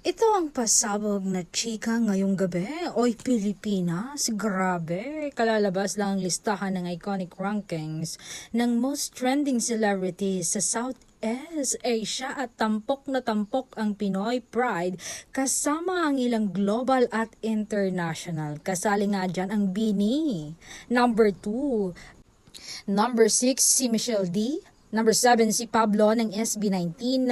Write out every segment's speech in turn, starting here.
Ito ang pasabog na chika ngayong gabi. Oy, Pilipinas, grabe. Kalalabas lang ang listahan ng iconic rankings ng most trending celebrities sa Southeast Asia at tampok na tampok ang Pinoy Pride kasama ang ilang global at international. Kasali nga dyan ang Bini. Number 2. Number 6, si Michelle D. Number 7, si Pablo ng SB19.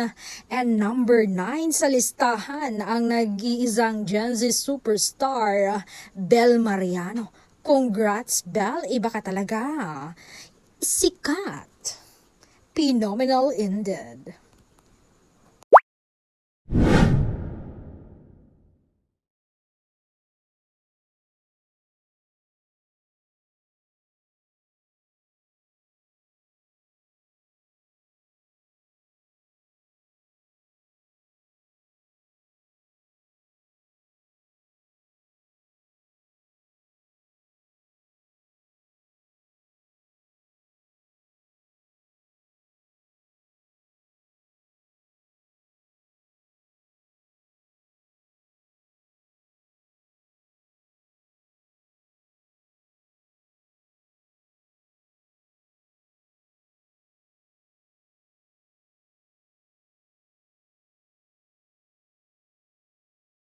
And number 9 sa listahan, ang nag-iisang Gen Z superstar, Bel Mariano. Congrats, Bel. Iba ka talaga. Sikat. Phenomenal indeed.